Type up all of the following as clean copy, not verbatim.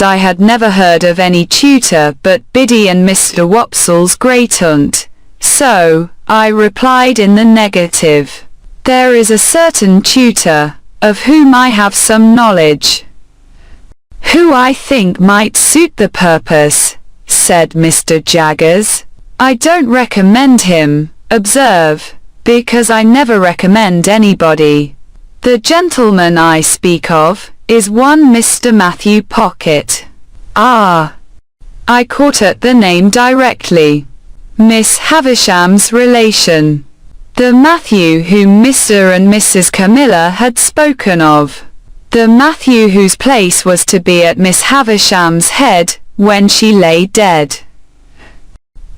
I had never heard of any tutor but Biddy and Mr. Wopsel's great-aunt, so I replied in the negative. There is a certain tutor, of whom I have some knowledge, who I think might suit the purpose, said Mr. Jaggers. I don't recommend him, observe, because I never recommend anybody. The gentleman I speak of is one Mr. Mathew Pocket. Ah! I caught at the name directly. Miss Havisham's relation. The Mathew whom Mr. and Mrs. Camilla had spoken of. The Mathew whose place was to be at Miss Havisham's head when she lay dead,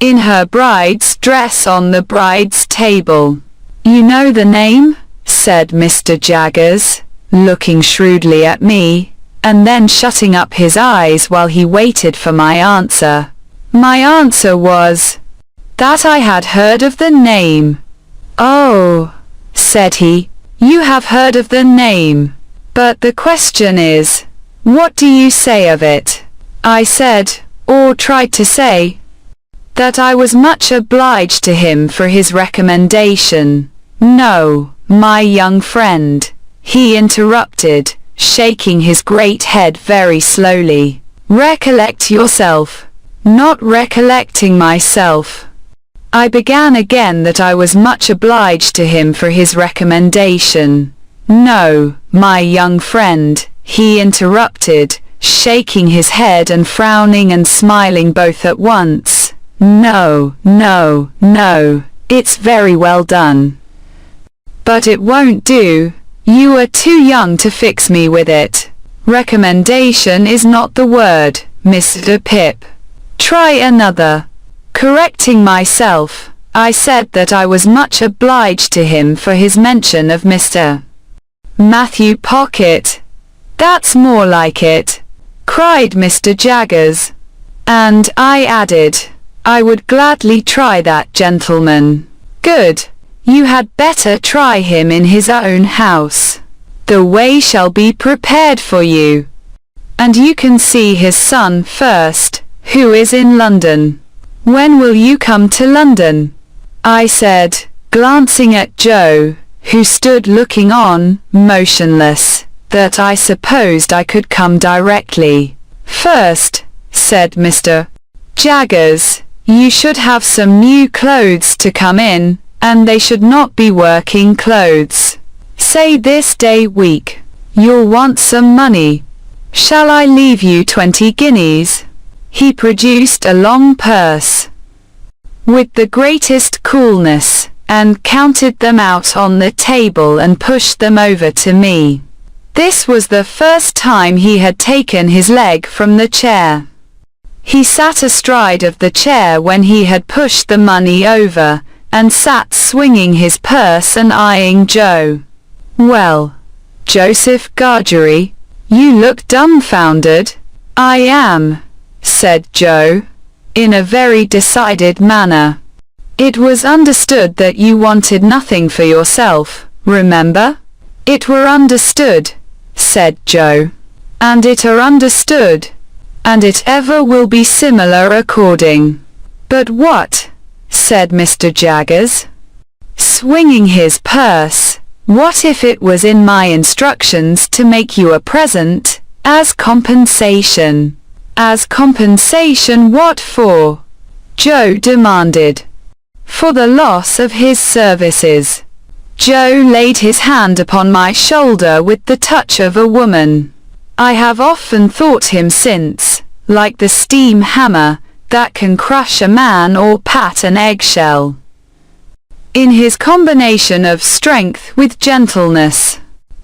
in her bride's dress on the bride's table. You know the name? Said Mr. Jaggers, looking shrewdly at me, and then shutting up his eyes while he waited for my answer. My answer was that I had heard of the name. Oh, said he, you have heard of the name. But the question is, what do you say of it? I said, or tried to say, that I was much obliged to him for his recommendation. No, my young friend, he interrupted, shaking his great head very slowly. Recollect yourself. Not recollecting myself. I began again that I was much obliged to him for his recommendation. No, my young friend, he interrupted, shaking his head and frowning and smiling both at once. No, no, no, it's very well done. But it won't do. You are too young to fix me with it. Recommendation is not the word, Mr. Pip. Try another. Correcting myself, I said that I was much obliged to him for his mention of Mr. Mathew Pocket. That's more like it, cried Mr. Jaggers. And I added, I would gladly try that gentleman. Good. You had better try him in his own house. The way shall be prepared for you. And you can see his son first, who is in London. When will you come to London? I said, glancing at Joe, who stood looking on, motionless, that I supposed I could come directly. First, said Mr. Jaggers, you should have some new clothes to come in, and they should not be working clothes. Say this day week. You'll want some money. Shall I leave you 20 guineas? He produced a long purse with the greatest coolness, and counted them out on the table and pushed them over to me. This was the first time he had taken his leg from the chair. He sat astride of the chair when he had pushed the money over, and sat swinging his purse and eyeing Joe. Well, Joseph Gargery, you look dumbfounded. I am, said Joe, in a very decided manner. It was understood that you wanted nothing for yourself, remember? It were understood, said Joe. And it are understood. And it ever will be similar according. But what? Said Mr. Jaggers, swinging his purse. What if it was in my instructions to make you a present, as compensation? As compensation what for? Joe demanded. For the loss of his services. Joe laid his hand upon my shoulder with the touch of a woman. I have often thought him since, like the steam hammer, that can crush a man or pat an eggshell. In his combination of strength with gentleness.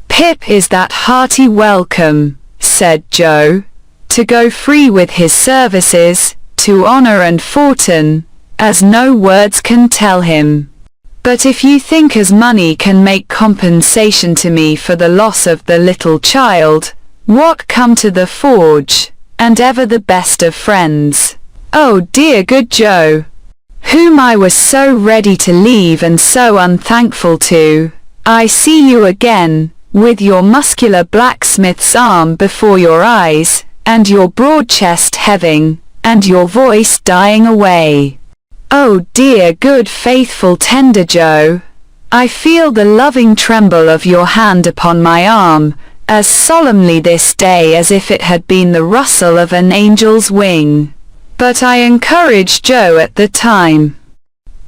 Pip is that hearty welcome, said Joe, to go free with his services, to honour and fortune, as no words can tell him. But if you think as money can make compensation to me for the loss of the little child, what come to the forge, and ever the best of friends. Oh dear good Joe, whom I was so ready to leave and so unthankful to, I see you again, with your muscular blacksmith's arm before your eyes, and your broad chest heaving, and your voice dying away. Oh dear, good faithful tender Joe, I feel the loving tremble of your hand upon my arm, as solemnly this day as if it had been the rustle of an angel's wing. But I encouraged Joe at the time.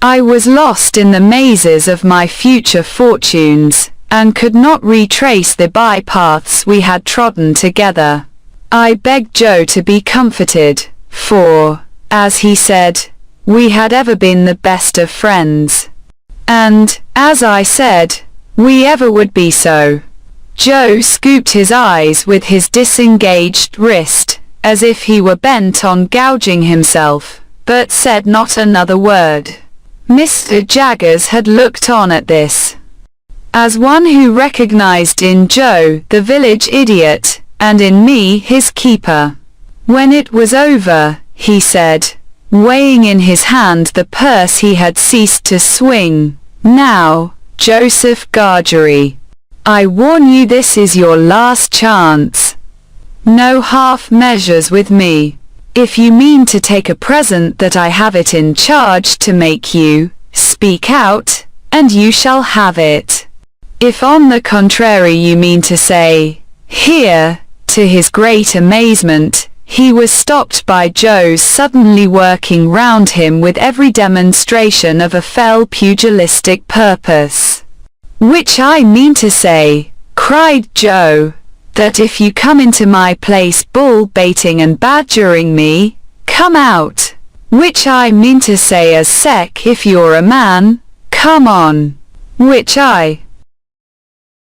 I was lost in the mazes of my future fortunes, and could not retrace the bypaths we had trodden together. I begged Joe to be comforted, for, as he said, we had ever been the best of friends. And, as I said, we ever would be so. Joe scooped his eyes with his disengaged wrist, as if he were bent on gouging himself, but said not another word. Mr. Jaggers had looked on at this, as one who recognized in Joe the village idiot, and in me his keeper. When it was over, he said, weighing in his hand the purse he had ceased to swing, "Now, Joseph Gargery, I warn you this is your last chance. No half measures with me. If you mean to take a present that I have it in charge to make you, speak out, and you shall have it. If on the contrary you mean to say, here," to his great amazement, he was stopped by Joe's suddenly working round him with every demonstration of a fell pugilistic purpose. "Which I mean to say," cried Joe, "that if you come into my place bull-baiting and badgering me, come out. Which I mean to say as sec if you're a man, come on. Which I